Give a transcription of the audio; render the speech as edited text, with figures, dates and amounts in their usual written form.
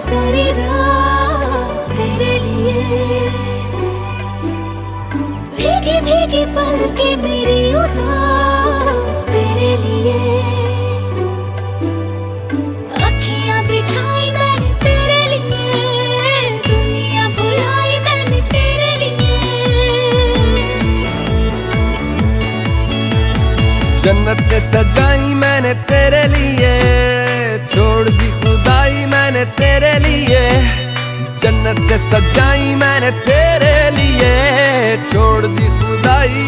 सारी रात तेरे लिए। भीगी भीगी पलकें मेरी उदास तेरे लिए। अखियां बिछाई मैंने तेरे लिए, दुनिया भुलाई मैंने तेरे लिए। जन्नत सजाई मैंने तेरे लिए, छोड़ दी खुदाई मैंने तेरे लिए। जन्नत सजाई मैंने तेरे लिए, छोड़ दी खुदाई।